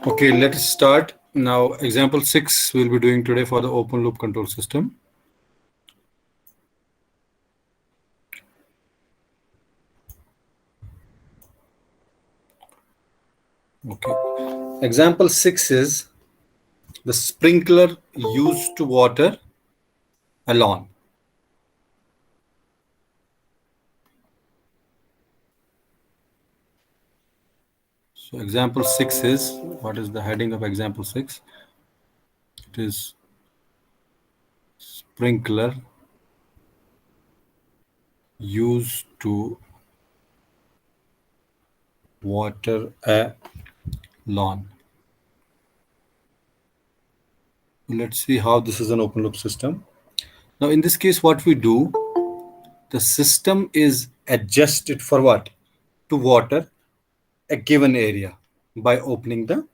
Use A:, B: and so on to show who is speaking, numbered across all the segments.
A: Okay, let's start. Now, example 6 we'll be doing today for the open loop control system. Okay. Example 6 is the sprinkler used to water a lawn. So example 6 is, what is the heading of example 6? It is sprinkler used to water a lawn. Let's see how this is an open loop system. Now, in this case, what we do, the system is adjusted for what? To water a given area by opening the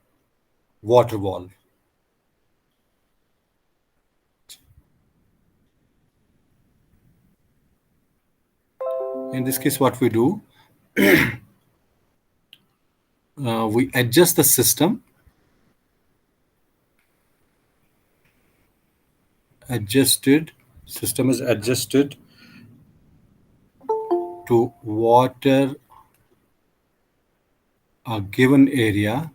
A: water valve. In this case, what we do, we adjust the system, system is adjusted to water a given area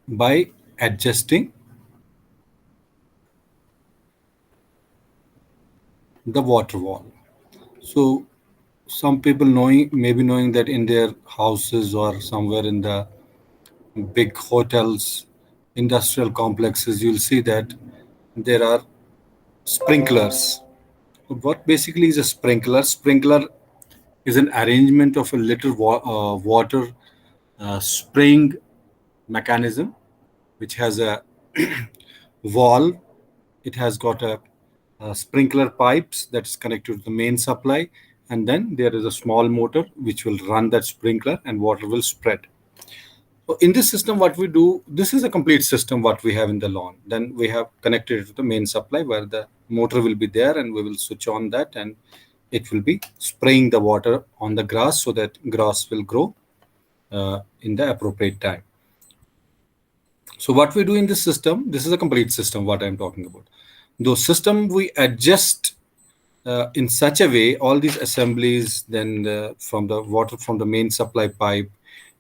A: by adjusting the water wall. So some people knowing that in their houses or somewhere in the big hotels, industrial complexes, you'll see that there are sprinklers. What basically is a sprinkler? Sprinkler is an arrangement of a little water spraying mechanism which has a valve. It has got a sprinkler pipes that's connected to the main supply, and then there is a small motor which will run that sprinkler and water will spread. So in this system, what we do, this is a complete system what we have in the lawn. Then we have connected it to the main supply where the motor will be there, and we will switch on that, and it will be spraying the water on the grass so that grass will grow in the appropriate time. So what we do in this system, this is a complete system what I'm talking about. Those system we adjust in such a way, all these assemblies, then from the water from the main supply pipe,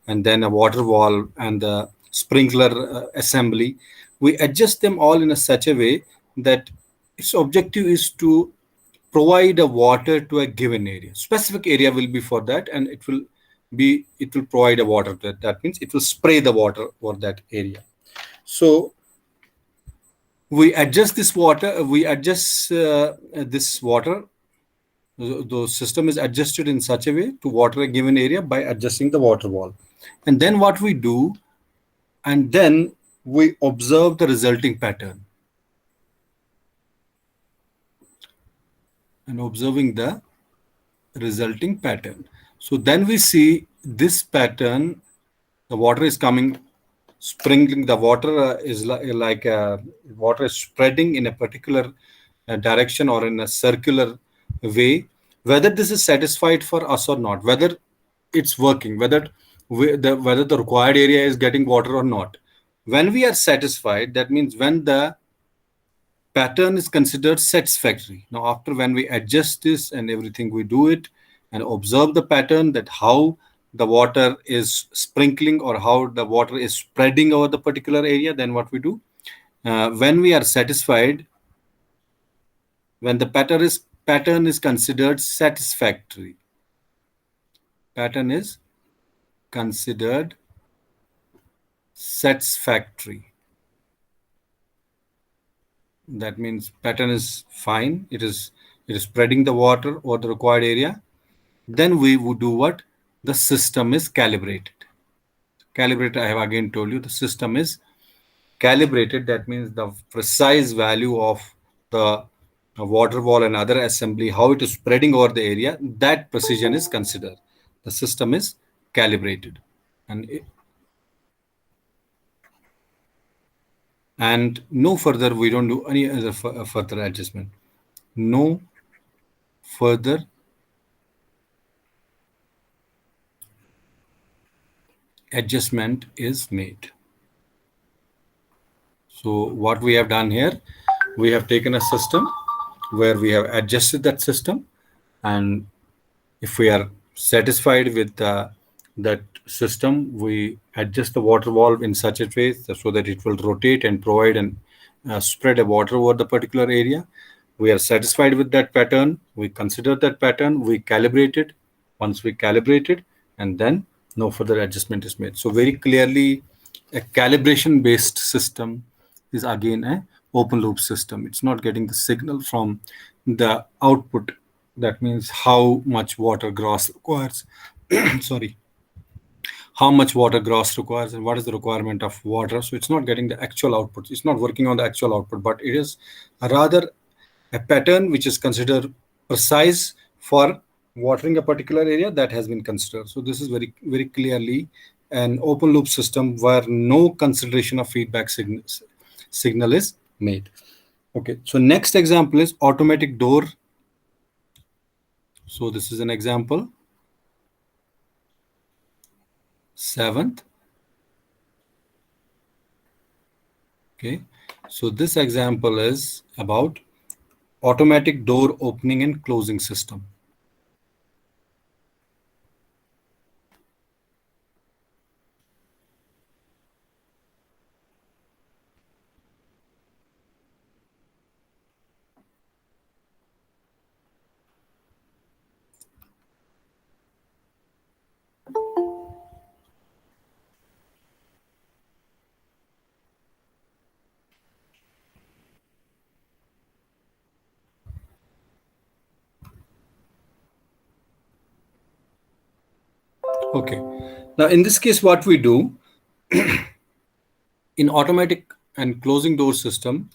A: and then a water valve and the sprinkler assembly, we adjust them all in a such a way that its objective is to provide a water to a given area. Specific area will be for that, and it will provide a water to that. That means it will spray the water for that area. So we adjust this water, we adjust this water. The system is adjusted in such a way to water a given area by adjusting the water wall. And then what we do, and then we observe the resulting pattern. And observing the resulting pattern. So then we see this pattern, the water is coming, sprinkling, the water is like water is spreading in a particular direction or in a circular way. Whether this is satisfied for us or not, whether it's working, whether the required area is getting water or not. When we are satisfied, that means when the pattern is considered satisfactory. Now, after when we adjust this and everything, we do it and observe the pattern, that how the water is sprinkling or how the water is spreading over the particular area. Then what we do, when we are satisfied, when the pattern is considered satisfactory, pattern is considered satisfactory. That means pattern is fine. It is spreading the water over the required area. Then we would do what? The system is calibrated. Calibrated, I have again told you, the system is calibrated. That means the precise value of the water wall and other assembly, how it is spreading over the area, that precision is considered. The system is calibrated. And no further, we don't do any other further adjustment. No further adjustment is made. So what we have done here, we have taken a system where we have adjusted that system, and if we are satisfied with that system, we adjust the water valve in such a way so that it will rotate and provide and spread a water over the particular area. We are satisfied with that pattern. We consider that pattern. We calibrate it. Once we calibrate it, and then no further adjustment is made. So very clearly, a calibration-based system is again a open loop system. It's not getting the signal from the output. That means how much water gross requires. Sorry, how much water gross requires and what is the requirement of water. So it's not getting the actual output. It's not working on the actual output, but it is rather a pattern which is considered precise for watering a particular area that has been considered. So this is very clearly an open loop system where no consideration of feedback signal is made. Okay, so next example is automatic door. So this is an example. 7th. Okay, so this example is about automatic door opening and closing system. Okay, now in this case, what we do in automatic and closing door system,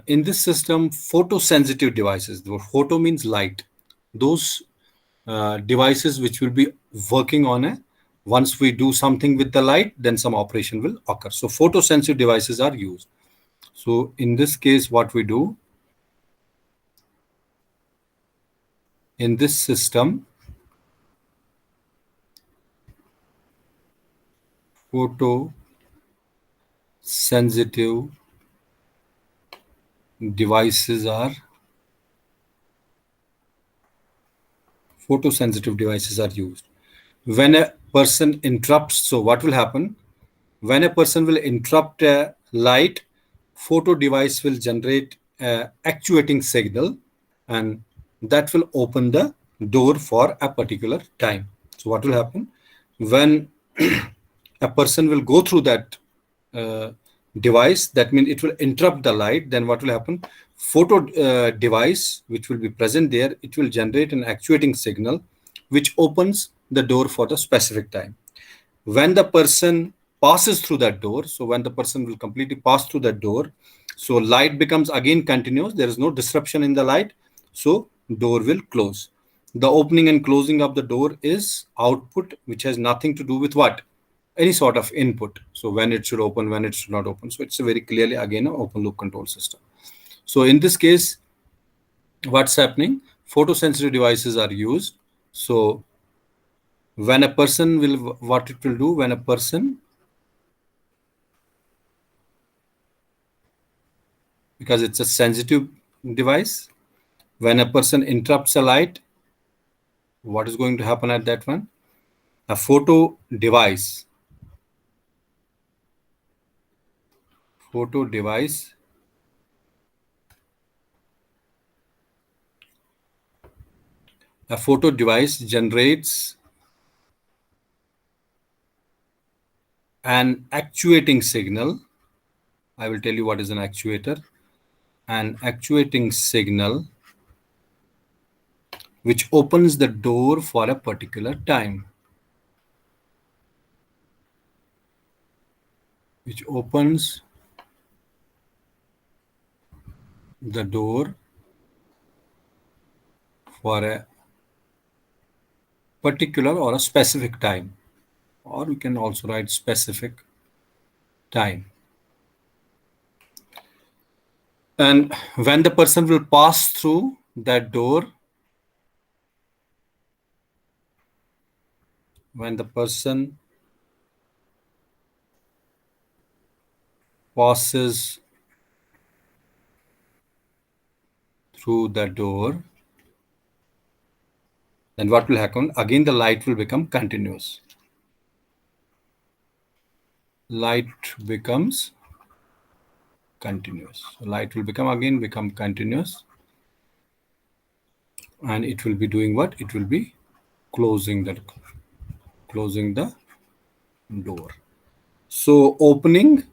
A: in this system, photosensitive devices, the photo means light, those devices which will be working on a, once we do something with the light, then some operation will occur. So photosensitive devices are used. So in this case, what we do in this system, photosensitive devices are used. When a person interrupts, so what will happen? When a person will interrupt a light, photo device will generate a actuating signal, and that will open the door for a particular time. So what will happen? When a person will go through that device, that means it will interrupt the light, then what will happen? Photo device which will be present there, it will generate an actuating signal which opens the door for the specific time. When the person passes through that door, so when the person will completely pass through that door, so light becomes again continuous, there is no disruption in the light, so door will close. The opening and closing of the door is output which has nothing to do with what? Any sort of input. So when it should open, when it should not open. So it's a very clearly again an open loop control system. So in this case, what's happening? Photosensitive devices are used. So when a person will, what it will do, when a person, because it's a sensitive device, when a person interrupts a light, what is going to happen at that one? A photo device generates an actuating signal. I will tell you what is an actuator. An actuating signal which opens the door for a particular time. Which opens the door for a particular or a specific time. Or we can also write specific time. And when the person will pass through that door, when the person passes through the door, then what will happen? Again, the light will become continuous. Light becomes continuous. So light will become continuous, and it will be doing what? It will be closing the door. So opening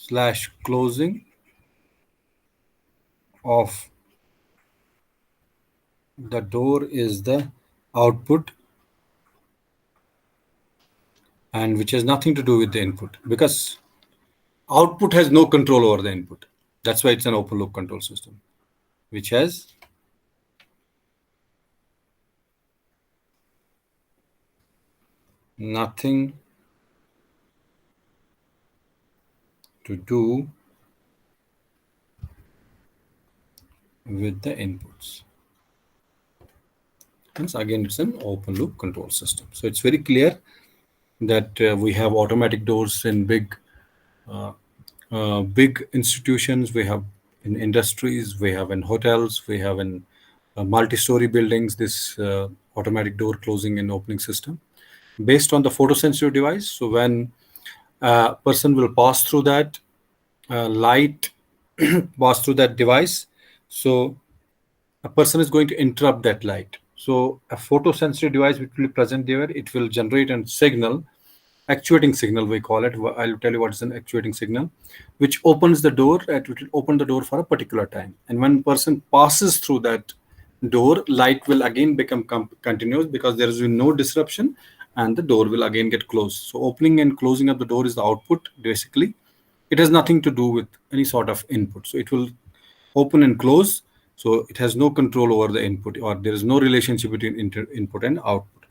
A: / closing of the door is the output, and which has nothing to do with the input, because output has no control over the input. That's why it's an open loop control system, which has nothing to do with the inputs. Hence, again, it's an open loop control system. So it's very clear that we have automatic doors in big institutions, we have in industries, we have in hotels, we have in multi-story buildings, this automatic door closing and opening system based on the photosensitive device. So when a person will pass through that light, pass through that device, so a person is going to interrupt that light. So a photosensitive device which will be present there, it will generate a signal, actuating signal we call it. I'll tell you what is an actuating signal, which opens the door. It will open the door for a particular time, and when person passes through that door, light will again become continuous because there is no disruption, and the door will again get closed. So opening and closing of the door is the output. Basically, it has nothing to do with any sort of input. So it will open and close. So it has no control over the input, or there is no relationship between input and output.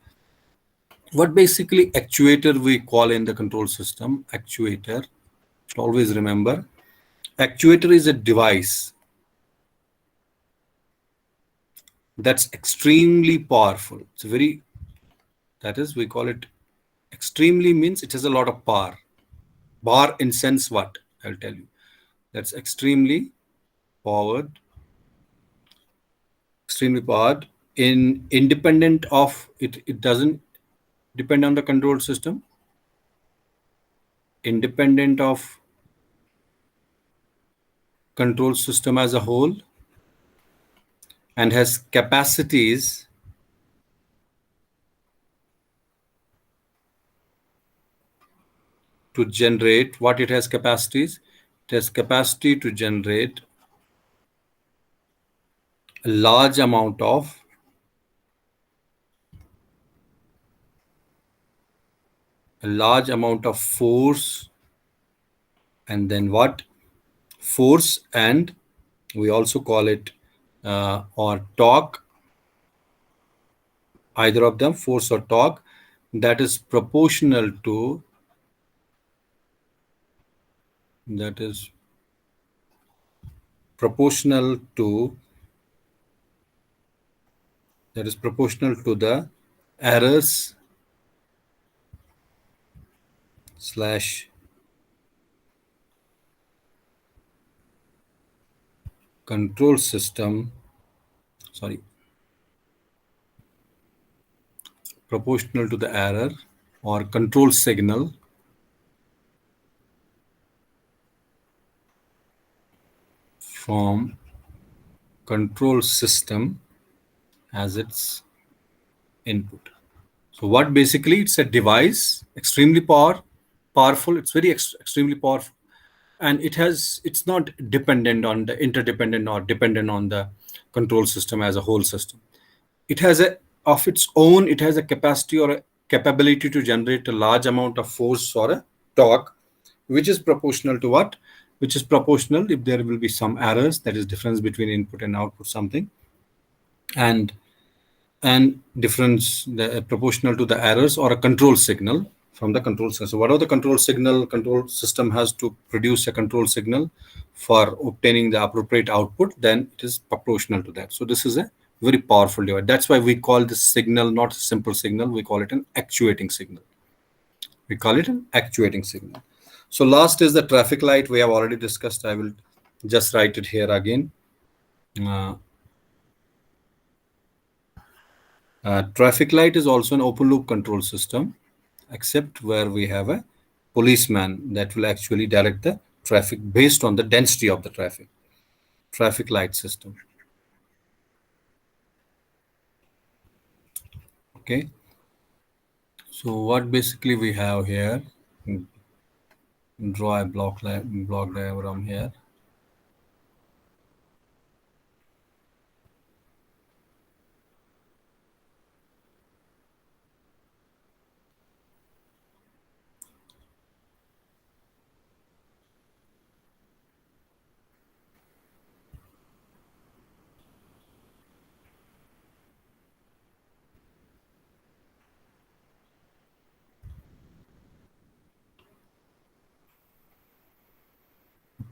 A: What basically actuator we call in the control system? Actuator, always remember, actuator is a device that's extremely powerful. It's very, that is, we call it extremely, means it has a lot of power. Bar in sense what? I'll tell you. That's extremely powered, in independent of it. It doesn't depend on the control system, independent of control system as a whole, and has capacities to generate what it has capacities. It has capacity to generate a large amount of force, and then what? Force, and we also call it or torque, either of them, force or torque, that is proportional to the errors / control system, proportional to the error or control signal from control system as its input. So what basically, it's a device, extremely powerful. It's very extremely powerful, and it's not dependent on the interdependent or dependent on the control system as a whole system. It has it has a capacity or a capability to generate a large amount of force or a torque, which is proportional to what? Which is proportional if there will be some errors, that is difference between input and output something, and difference proportional to the errors or a control signal from the control system. So whatever the control system has to produce a control signal for obtaining the appropriate output, then it is proportional to that. So this is a very powerful device. That's why we call this signal not a simple signal. We call it an actuating signal. We call it an actuating signal. So last is the traffic light. We have already discussed. I will just write it here again. Traffic light is also an open loop control system, except where we have a policeman that will actually direct the traffic based on the density of the traffic. Traffic light system. Okay. So what basically we have here, draw a block diagram here.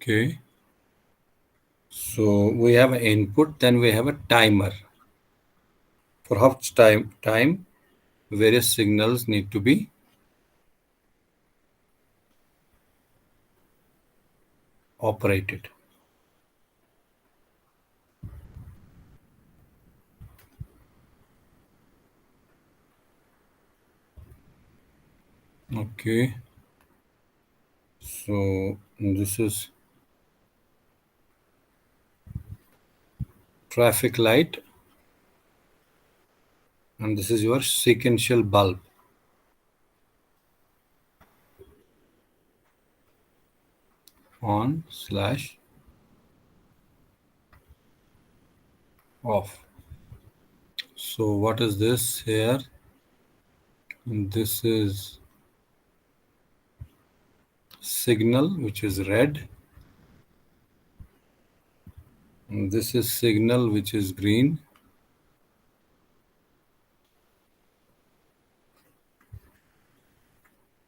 A: Okay. So we have an input, then we have a timer. For how much time various signals need to be operated. Okay. So this is traffic light, and this is your sequential bulb. On slash off. So what is this here? This is signal, which is red. And this is signal, which is green.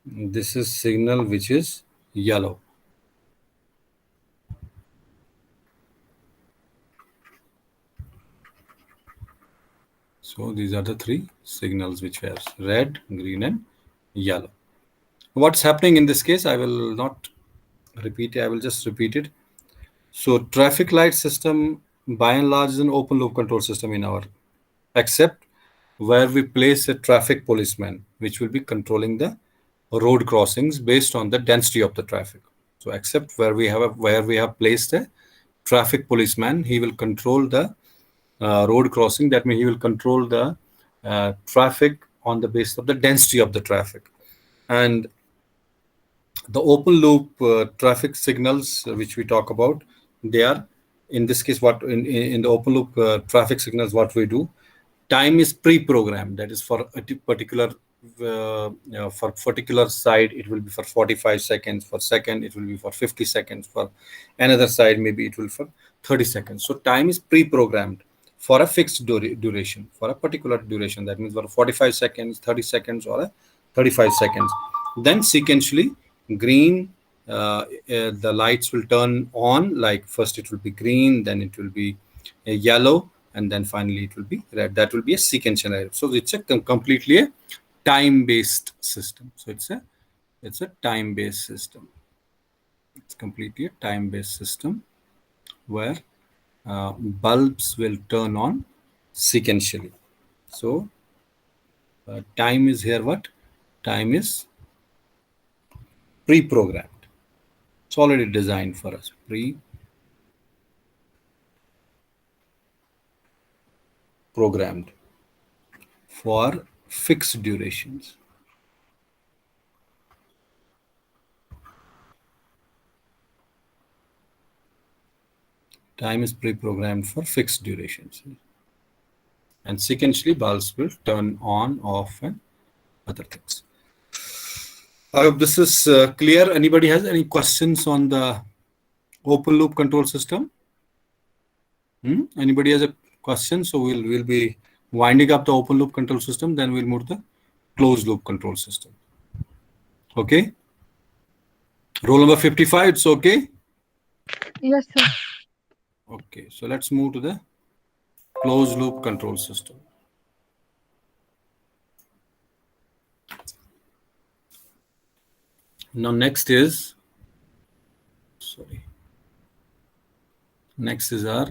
A: This is signal, which is yellow. So these are the three signals which we have: red, green, and yellow. What's happening in this case, I will not repeat it. I will just repeat it. So traffic light system, by and large, is an open loop control system in our, except where we place a traffic policeman, which will be controlling the road crossings based on the density of the traffic. So except where we have placed a traffic policeman, he will control the road crossing. That means he will control the traffic on the basis of the density of the traffic. And the open loop traffic signals which we talk about, they are, in this case, what in the open loop traffic signals, what we do, time is pre-programmed. That is for a particular for particular side it will be for 45 seconds, for second it will be for 50 seconds, for another side maybe it will for 30 seconds. So time is pre-programmed for a fixed duration, for a particular duration. That means for 45 seconds, 30 seconds, or a 35 seconds. Then sequentially, green, the lights will turn on. Like first it will be green, then it will be a yellow, and then finally it will be red. That will be a sequential error. So it's a completely a time-based system. So it's a time-based system. It's completely a time-based system where bulbs will turn on sequentially. So time is here what? Time is pre-programmed. It's already designed for us. Pre-programmed for fixed durations. Time is pre-programmed for fixed durations. And sequentially, bulbs will turn on, off, and other things. I hope this is clear. Anybody has any questions on the open loop control system? Anybody has a question? So we'll be winding up the open loop control system. Then we'll move to the closed loop control system. Okay. Roll number 55. It's okay.
B: Yes, sir.
A: Okay. So let's move to the closed loop control system. Now next is our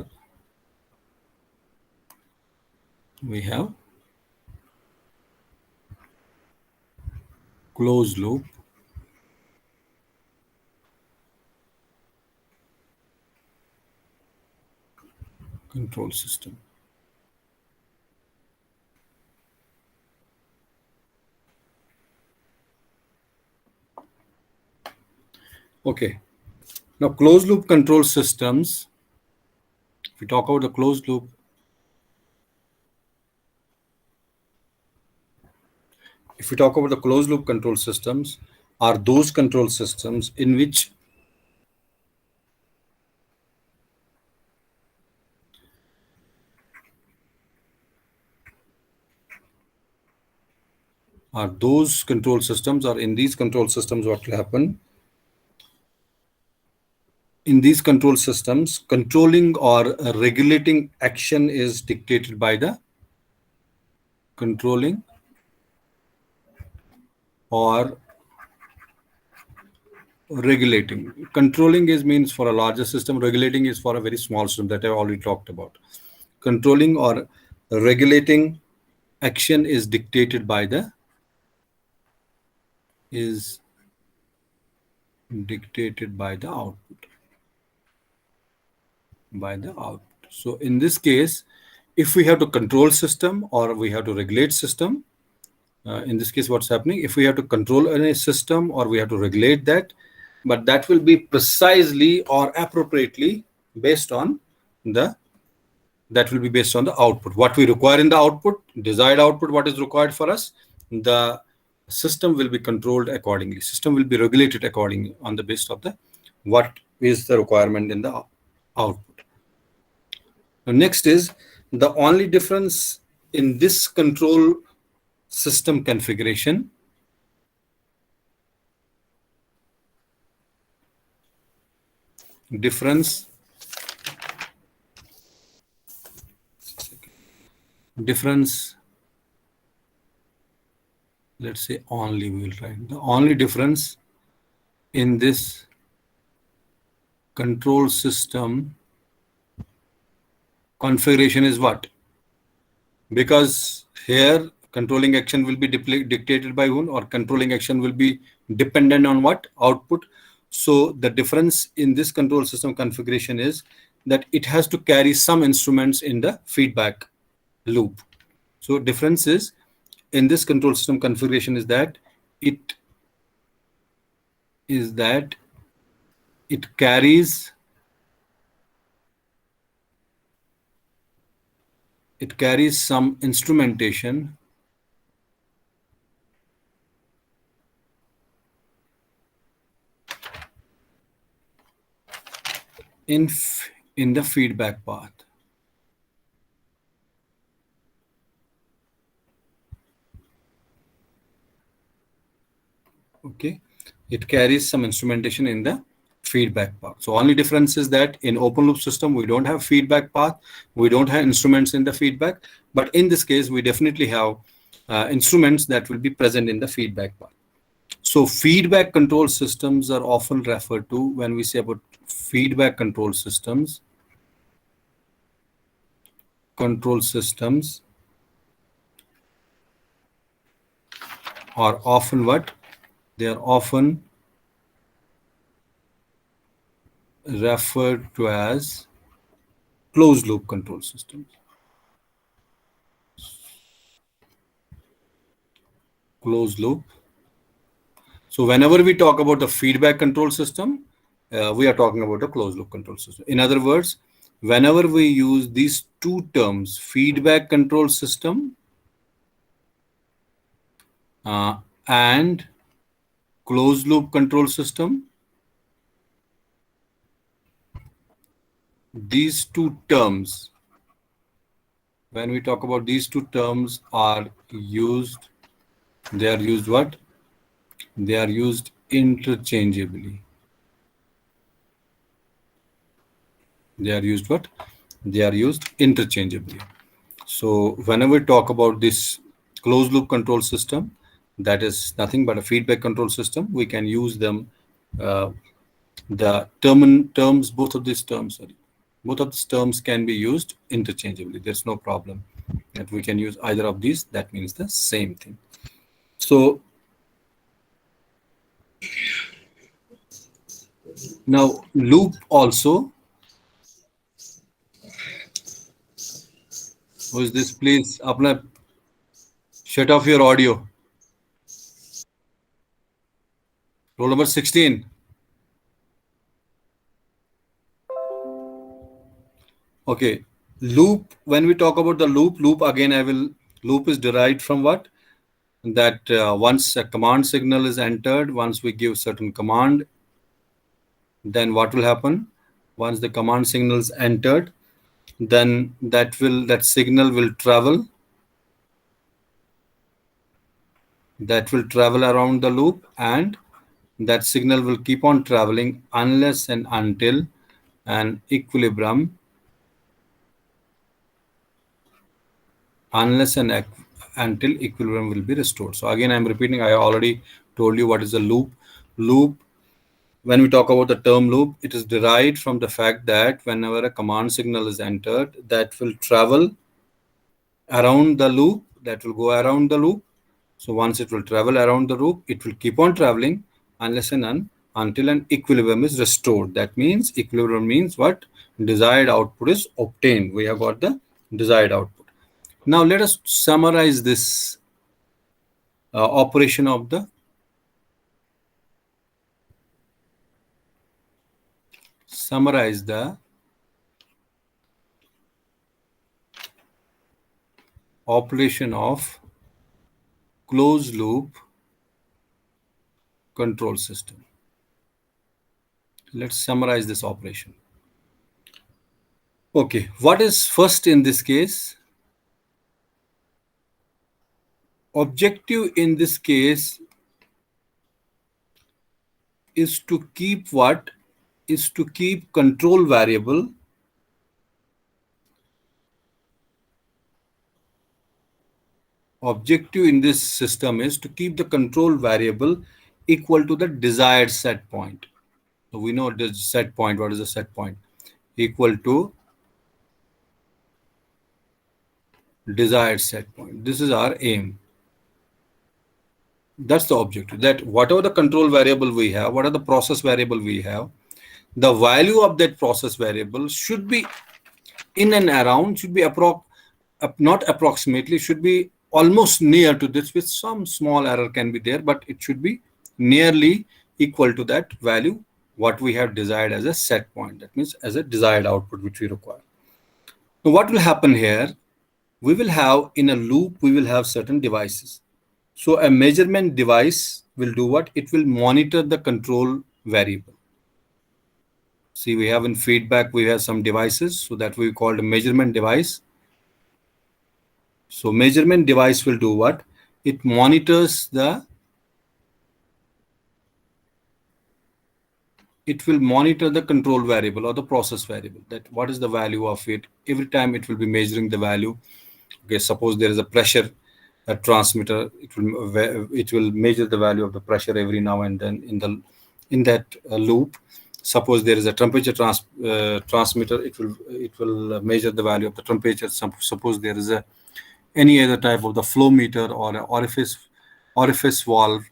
A: we have closed loop control system. Okay. Now closed loop control systems, if we talk about the closed loop, control systems are those control systems in which in these control systems what will happen in these control systems, controlling or regulating action is dictated by the controlling or regulating. Controlling is means for a larger system, regulating is for a very small system that I already talked about. Controlling or regulating action is dictated by the output. So in this case, if we have to control system or we have to regulate system, in this case what's happening, if we have to control any system or we have to regulate that, but that will be precisely or appropriately based on the output, what we require in the output, desired output, what is required for us, the system will be controlled accordingly, system will be regulated accordingly on the basis of the what is the requirement in the output. Now next is the only difference in this control system configuration difference, let's say only, we will write the only difference in this control system configuration is what? Because here controlling action will be dictated by whom, or controlling action will be dependent on what? Output. So the difference in this control system configuration is that it has to carry some instruments in the feedback loop. So difference is in this control system configuration is that it carries some instrumentation in the feedback path. Okay, it carries some instrumentation in the feedback path. So only difference is that in open loop system we don't have feedback path, we don't have instruments in the feedback, but in this case we definitely have instruments that will be present in the feedback path. So feedback control systems are often referred to when we say about feedback control systems. Control systems are often what? They are often referred to as closed loop control systems. Closed loop. So whenever we talk about the feedback control system, we are talking about a closed loop control system. In other words, whenever we use these two terms, feedback control system and closed loop control system, these two terms, when we talk about these two terms are used, they are used what? They are used interchangeably. They are used what? They are used interchangeably. So whenever we talk about this closed loop control system, that is nothing but a feedback control system. We can use them, the terms, both of these terms, sorry, both of these terms can be used interchangeably. There's no problem that we can use either of these. That means the same thing. So now loop also. Who is this? Please, apna, shut off your audio. Roll number 16. Okay. Loop, when we talk about the loop again, loop is derived from what? That once a command signal is entered, once we give certain command, then what will happen? Once the command signal is entered, then that signal will travel, around the loop, and that signal will keep on traveling unless and until an equilibrium, until equilibrium will be restored. So again, I'm repeating, I already told you what is a loop. Loop, when we talk about the term loop, it is derived from the fact that whenever a command signal is entered, that will travel around the loop, that will go around the loop. So once it will travel around the loop, it will keep on traveling unless and until an equilibrium is restored. That means equilibrium means what? Desired output is obtained. We have got the desired output. Now let us summarize this operation of the operation of closed loop control system. Let's summarize this operation. Okay, what is first in this case? Objective in this case is to keep what? Is to keep control variable objective in this system is to keep the control variable equal to the desired set point. So we know the set point. What is the set point? Equal to desired set point. This is our aim. That's the objective. That whatever the control variable we have, what are the process variable we have, the value of that process variable should be in and around, should be not approximately, should be almost near to this, with some small error can be there, but it should be nearly equal to that value what we have desired as a set point. That means as a desired output which we require. Now what will happen here? We will have in a loop, we will have certain devices. So a measurement device will do what? It will monitor the control variable. See, we have in feedback, we have some devices, so that we call a measurement device. So measurement device will do what? It monitors the control variable or the process variable, that what is the value of it. Every time it will be measuring the value. Okay, suppose there is a pressure transmitter, it will measure the value of the pressure every now and then in that loop. Suppose there is a temperature transmitter, it will measure the value of the temperature. Suppose there is any other type of the flow meter or an orifice valve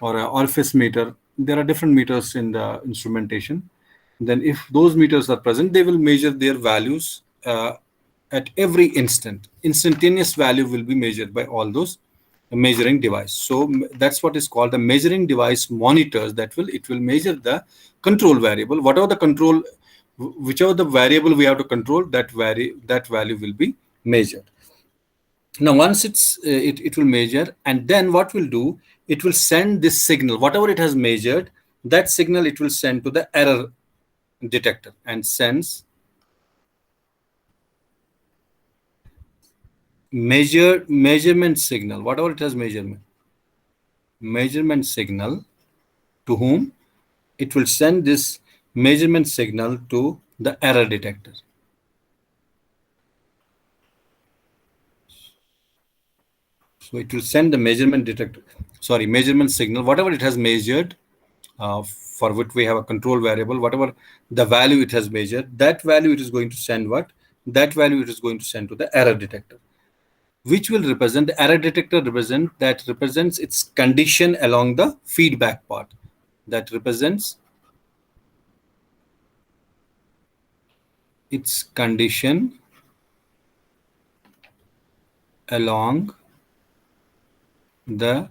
A: or an orifice meter. There are different meters in the instrumentation. Then if those meters are present, they will measure their values at every instant. Instantaneous value will be measured by all those measuring device. So that's what is called the measuring device monitors. It will measure the control variable, whichever the variable we have to control, that value will be measured. Now once it will measure, and then what will do, it will send this signal, whatever it has measured, that signal it will send to the error detector, and sends measurement signal, whatever it has measurement signal, to whom? It will send this measurement signal to the error detector. So So it will send the measurement signal, whatever it has measured, for which we have a control variable, whatever the value it has measured, that value it is going to send what? That value it is going to send to the error detector, which will represent, the error detector represents its condition along the feedback path. That represents its condition along the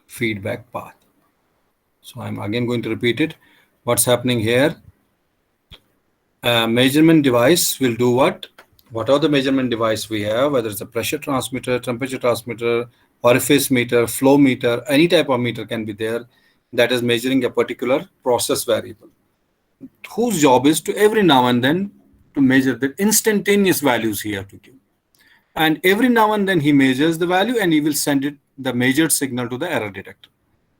A: feedback path. So I'm again going to repeat it. What's happening here? A measurement device will do what? What are the measurement device we have, whether it's a pressure transmitter, temperature transmitter, orifice meter, flow meter, any type of meter can be there that is measuring a particular process variable, whose job is to every now and then to measure the instantaneous values he have to give. And every now and then he measures the value and he will send it, the measured signal, to the error detector.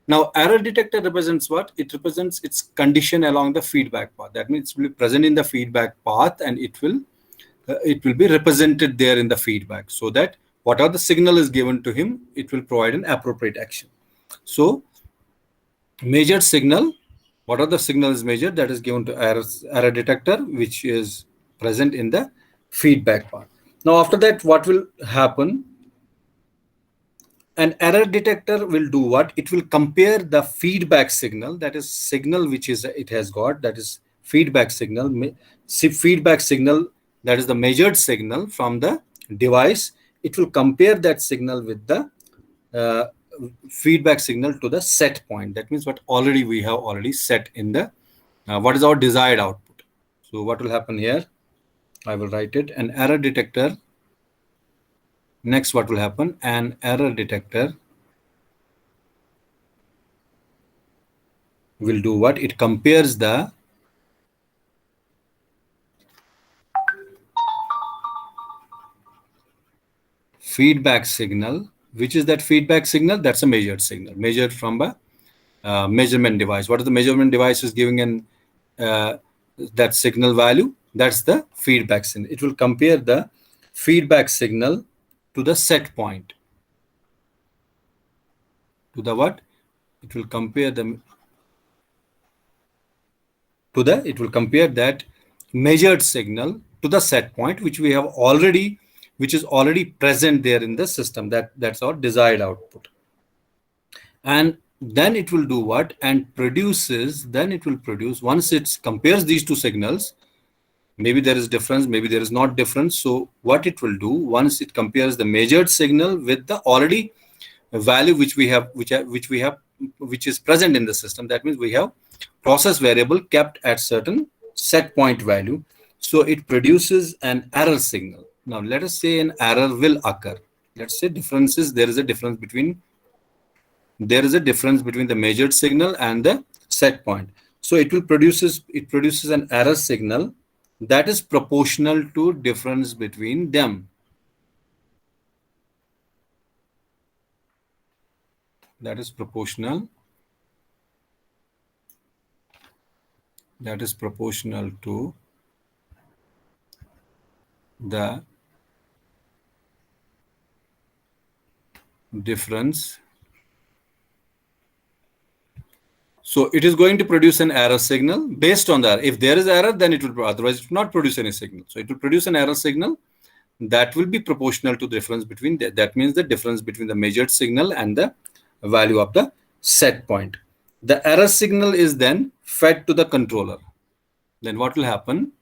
A: Now, error detector represents what? It represents its condition along the feedback path. That means it will be present in the feedback path and it will be represented there in the feedback, so that whatever the signal is given to him, it will provide an appropriate action. So measured signal, what are the signal is measured, that is given to error detector, which is present in the feedback path. Now after that, what will happen? An error detector will do what? It will compare the feedback signal, that is signal which is it has got, that is feedback signal. Feedback signal, that is the measured signal from the device. It will compare that signal with the uh, feedback signal to the set point. That means what already we have already set in the what is our desired output. So what will happen here? I will write it. An error detector. Next, what will happen? An error detector will do what? It compares the feedback signal. Which is that feedback signal? That's a measured signal, measured from a measurement device. What is the measurement device is giving an that signal value? That's the feedback signal. It will compare the feedback signal to the set point. To the what? It will compare them to the, it will compare that measured signal to the set point, which we have already, which is already present there in the system. That's our desired output. And then it will do what? And produces, then it will produce, once it compares these two signals, maybe there is difference, maybe there is not difference. So what it will do, once it compares the measured signal with the already value which we have, which is present in the system, that means we have process variable kept at certain set point value. So it produces an error signal. Now let us say an error will occur. Let's say differences, there is a difference between the measured signal and the set point. So it produces an error signal that is proportional to difference between them. That is proportional to the difference. So it is going to produce an error signal based on that. If there is error, then it will, otherwise it will not produce any signal. So it will produce an error signal that will be proportional to the difference between that means the difference between the measured signal and the value of the set point. The error signal is then fed to the controller. Then what will happen?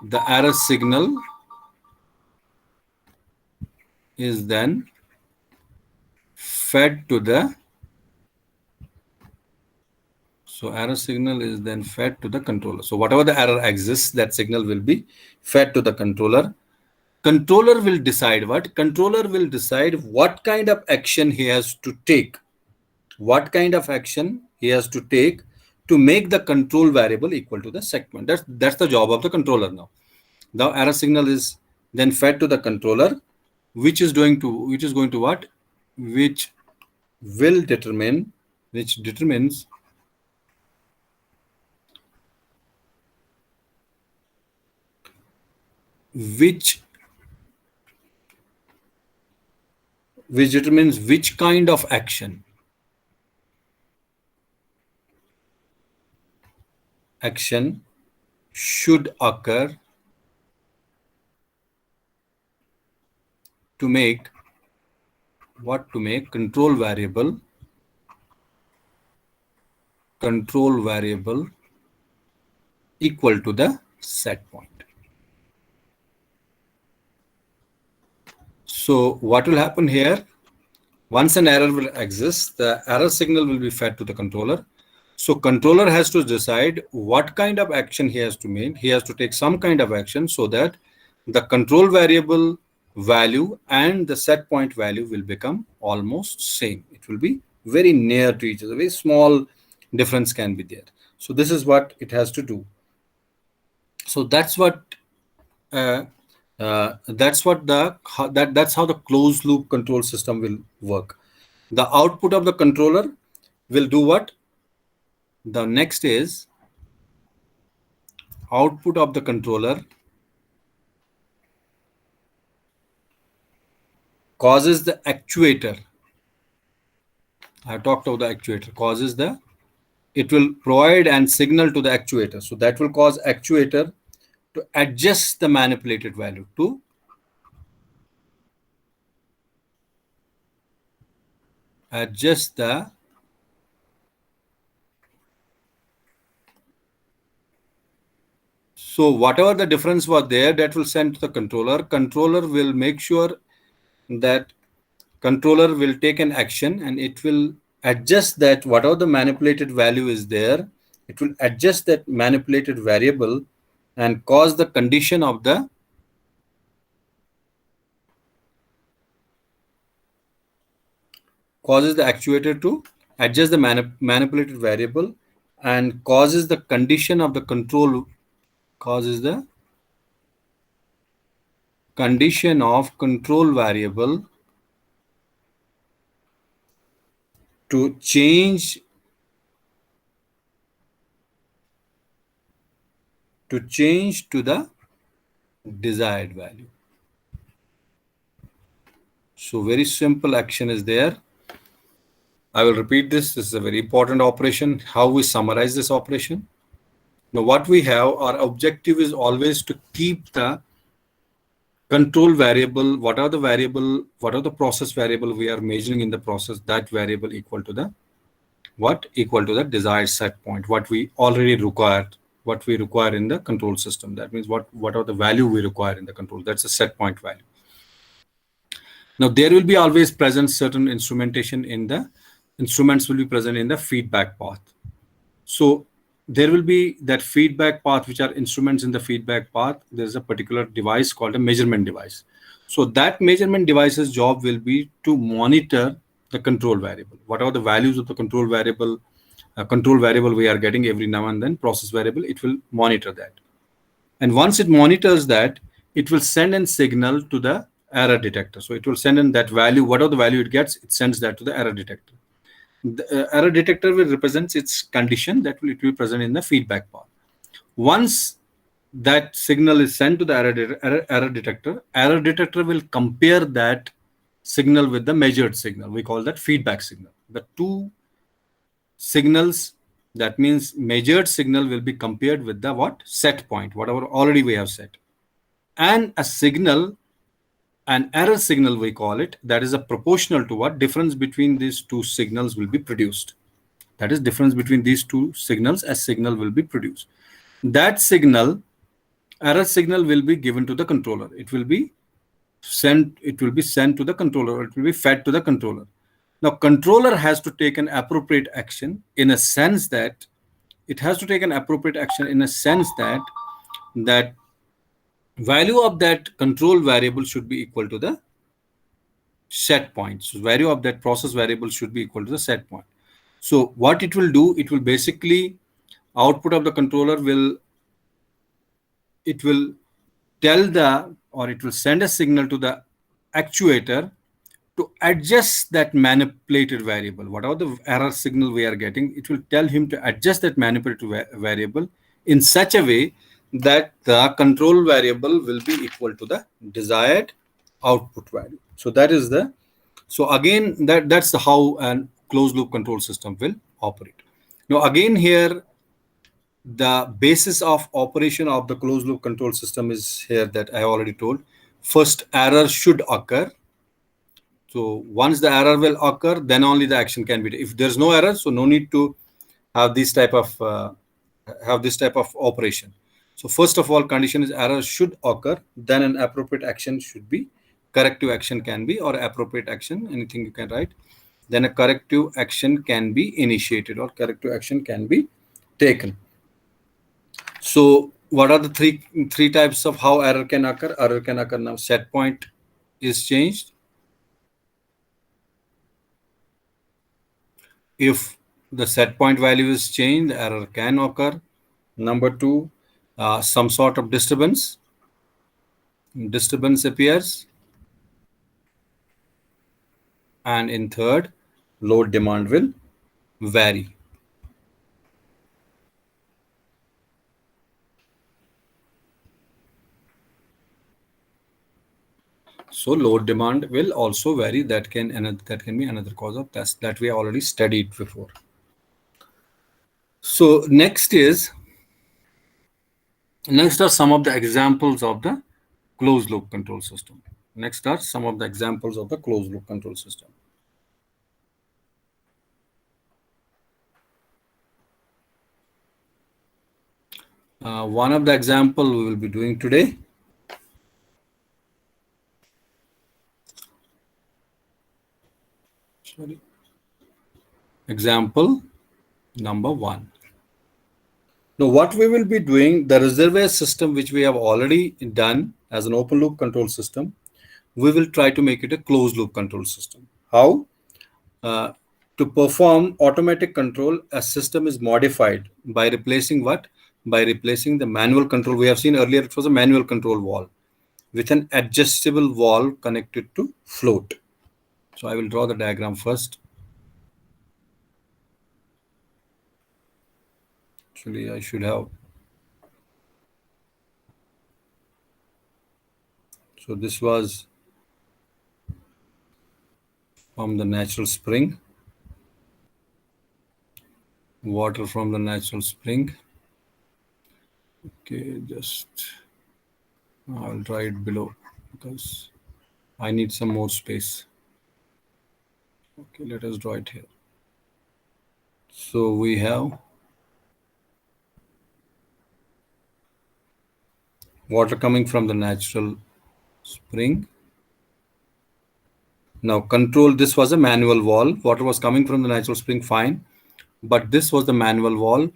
A: The error signal is then fed to the, so error signal is then fed to the controller. So whatever the error exists, that signal will be fed to the controller. Controller will decide what? Controller will decide what kind of action he has to take. What kind of action he has to take to make the control variable equal to the segment. That's the job of the controller now. The error signal is then fed to the controller, which is going to what? Which determines which determines which kind of action should occur to make control variable equal to the set point. So what will happen here? Once an error will exist, the error signal will be fed to the controller. So controller has to decide what kind of action he has to make. He has to take some kind of action so that the control variable value and the set point value will become almost same. It will be very near to each other. Very small difference can be there. So this is what it has to do. So that's what that's how the closed loop control system will work. The output of the controller will do what? The next is output of the controller causes the actuator. I talked about the actuator. It will provide an signal to the actuator. So that will cause actuator to adjust the manipulated value to adjust the so whatever the difference was there, that will send to the controller. Controller will make sure that controller will take an action and it will adjust that whatever the manipulated value is there, it will adjust that manipulated variable and cause the condition of the causes the actuator to adjust the manipulated variable and causes the condition of the control variable to change to the desired value. So very simple action is there. I will repeat this. This is a very important operation. How we summarize this operation? Now what we have, our objective is always to keep the control variable, what are the process variable we are measuring in the process, that variable equal to the desired set point, what we require in the control system. That means what are the value we require in the control. That's a set point value. Now there will be always present certain instrumentation in the instruments will be present in the feedback path. So there will be that feedback path, which are instruments in the feedback path. There's a particular device called a measurement device. So that measurement device's job will be to monitor the control variable. What are the values of the control variable we are getting every now and then, process variable, it will monitor that. And once it monitors that, it will send a signal to the error detector. So it will send in that value, whatever the value it gets, it sends that to the error detector. The error detector will represent its condition that will present in the feedback path. Once that signal is sent to the error detector will compare that signal with the measured signal. We call that feedback signal. The two signals, that means measured signal, will be compared with the set point, whatever already we have set, and a signal, an error signal we call it, that is a proportional to what difference between these two signals will be produced. That is difference between these two signals, a signal will be produced. That signal, error signal, will be given to the controller. It will be sent to the controller. It will be fed to the controller. Now controller has to take an appropriate action in a sense that that value of that control variable should be equal to the set point. So value of that process variable should be equal to the set point. So what it will do, it will basically, output of the controller will send a signal to the actuator to adjust that manipulated variable. Whatever the error signal we are getting, it will tell him to adjust that manipulated variable in such a way that the control variable will be equal to the desired output value. So that is the, so again, that's the how an closed loop control system will operate. Now again here, the basis of operation of the closed loop control system is here that I already told. First, error should occur. So once the error will occur, then only the action can be. If there's no error, so no need to have this type of operation. So first of all, condition is error should occur. Then an appropriate action should be, corrective action can be, or appropriate action, anything you can write. Then a corrective action can be initiated or corrective action can be taken. So what are the three types of how error can occur? Error can occur now. Set point is changed. If the set point value is changed, the error can occur. Number two, some sort of disturbance. Disturbance appears. And in third, load demand will vary. So load demand will also vary. That can be another cause of that we already studied before. So next are some of the examples of the closed loop control system. Next are some of the examples of the closed loop control system. One of the example we will be doing today. Sorry. Example number 1. Now, what we will be doing, the reservoir system, which we have already done as an open loop control system, we will try to make it a closed loop control system. How? To perform automatic control, a system is modified by replacing what? By replacing the manual control. We have seen earlier it was a manual control valve with an adjustable valve connected to float. So I will draw the diagram first. Actually, I should have. So this was from the natural spring. Water from the natural spring. Okay, just I'll draw it below because I need some more space. Okay, let us draw it here. So we have water coming from the natural spring. Now control, this was a manual valve. Water was coming from the natural spring, fine. But this was the manual valve.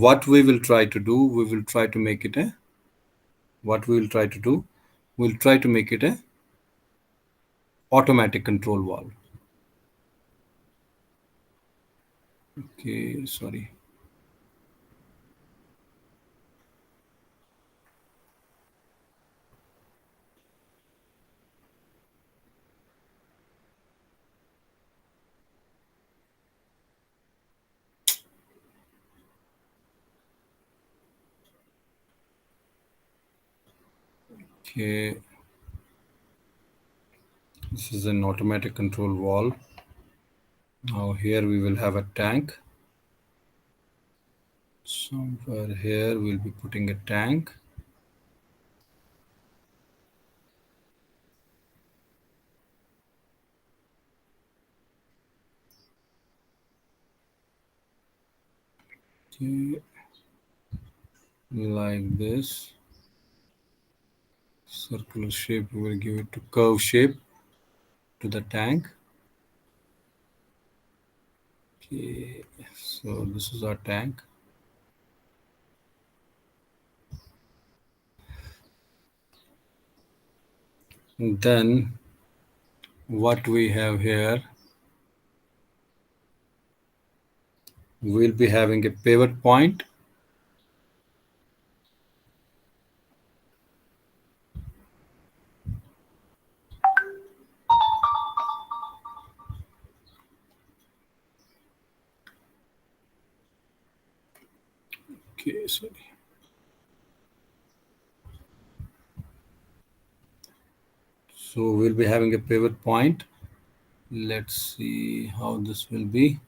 A: What we will try to do, we will try to make it a, we'll try to make it a automatic control valve. Okay, sorry. Okay, this is an automatic control valve. Now here we will have a tank. Somewhere here we'll be putting a tank. Okay, like this. Circular shape, we will give it to curve shape to the tank. Okay, so this is our tank. And then what we have here, we'll be having a pivot point. Okay, sorry. So we'll be having a pivot point. Let's see how this will be.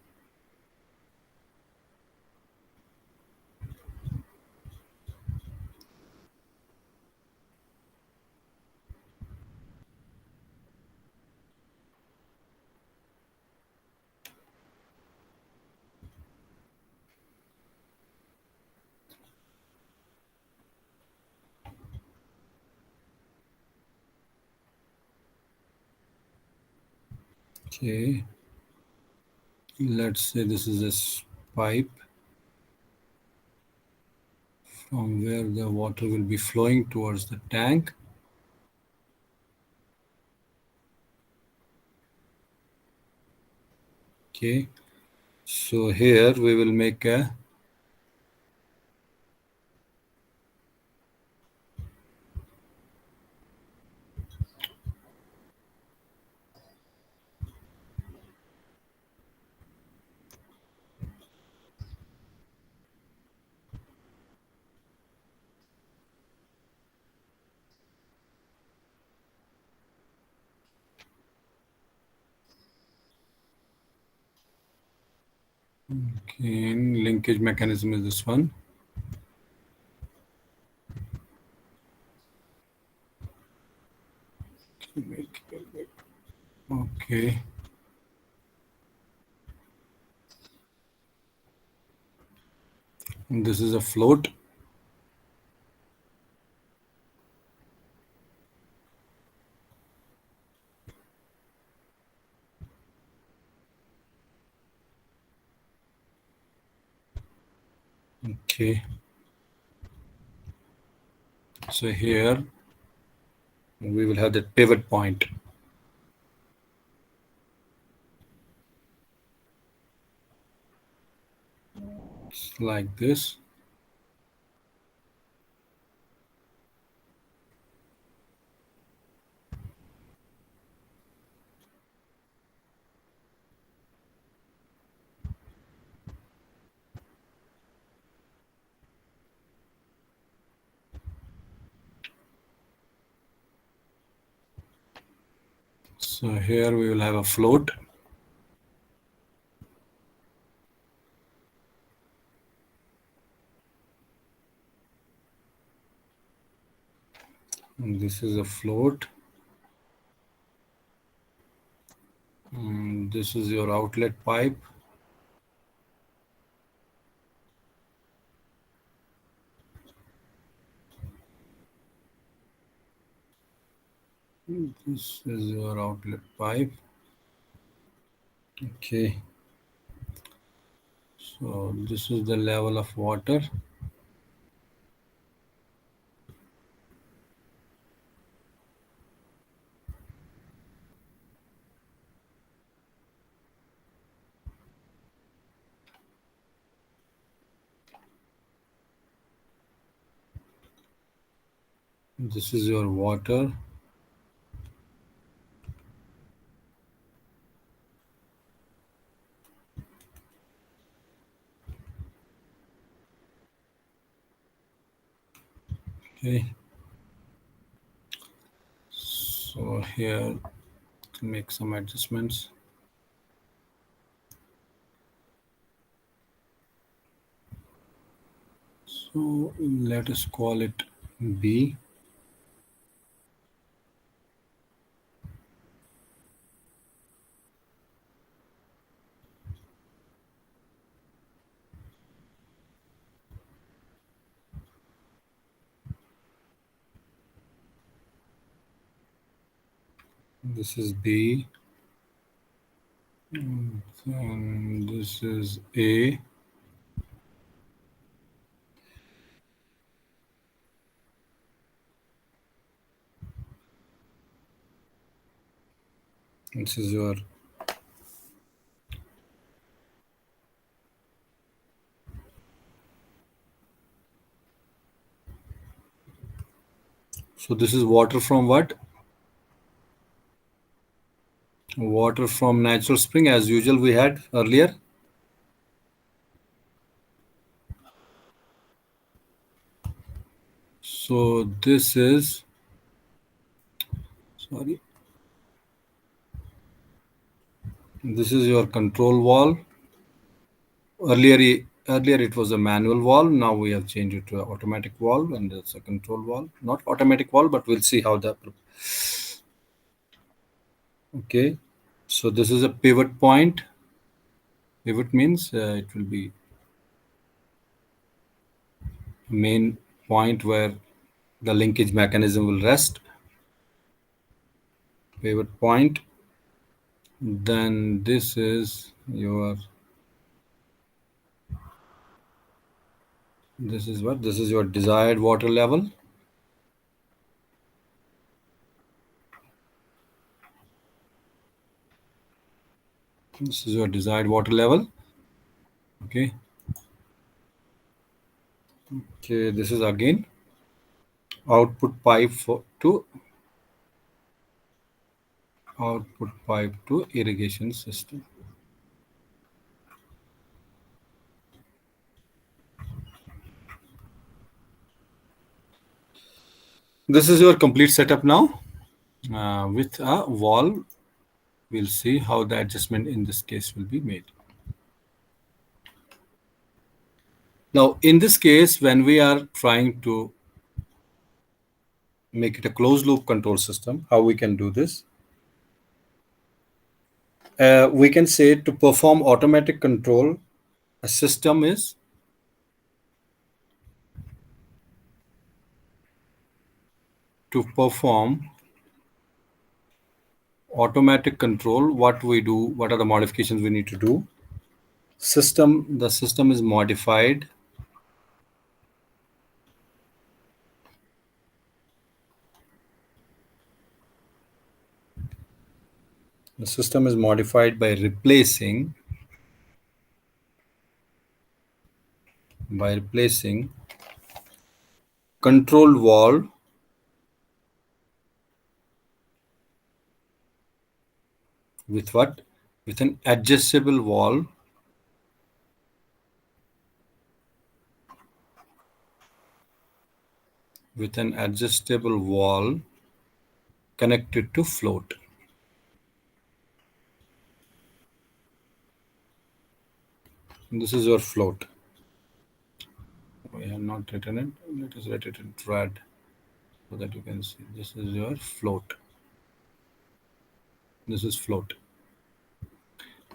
A: Okay, let's say this is a pipe from where the water will be flowing towards the tank. Okay, so here we will make a okay, linkage mechanism is this one. Okay, and this is a float. Okay, so here we will have that pivot point. It's like this. So here we will have a float. And this is a float. This is your outlet pipe. This is your outlet pipe. Okay. So this is the level of water. This is your water. Okay. So here to make some adjustments. So let us call it B. This is B. And this is A. This is your so this is water from what? Water from natural spring as usual we had earlier. So this is sorry. This is your control valve. Earlier it was a manual valve. Now we have changed it to an automatic valve, and that's a control valve. Not automatic valve, but we'll see how that. Okay, so this is a pivot point. Pivot means it will be main point where the linkage mechanism will rest. Pivot point. Then this is your. This is what? This is your desired water level. This is your desired water level. Okay. Okay, this is again output pipe to irrigation system. This is your complete setup now with a valve. We'll see how the adjustment in this case will be made. Now, in this case, when we are trying to make it a closed loop control system, how we can do this? We can say to perform automatic control, a system is to perform automatic control. What we do, what are the modifications we need to do? The system is modified by replacing control valve with what? With an adjustable valve connected to float. And this is your float. We have not written it. Let us write it in red so that you can see. This is your float. This is float.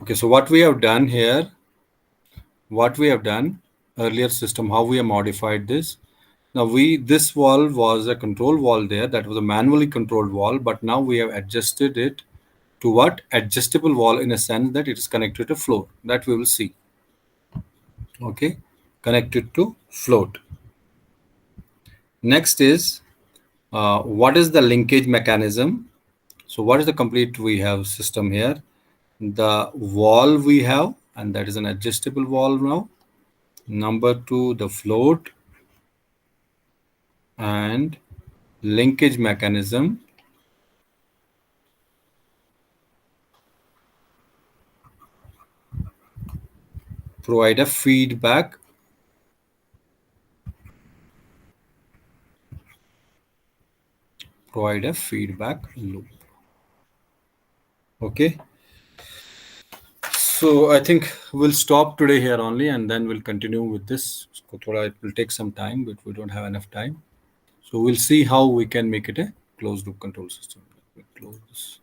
A: Okay, so what we have done here, earlier system, how we have modified this. Now this valve was a control valve there, that was a manually controlled valve, but now we have adjusted it to what? Adjustable valve, in a sense that it is connected to float. That we will see. Okay, connected to float. Next is what is the linkage mechanism? So what is the complete we have system here? The valve we have, and that is an adjustable valve now. Number 2, the float and linkage mechanism. Provide a feedback loop. Okay, so I think we'll stop today here only, and then we'll continue with this. It will take some time, but we don't have enough time. So we'll see how we can make it a closed loop control system. Let me close this.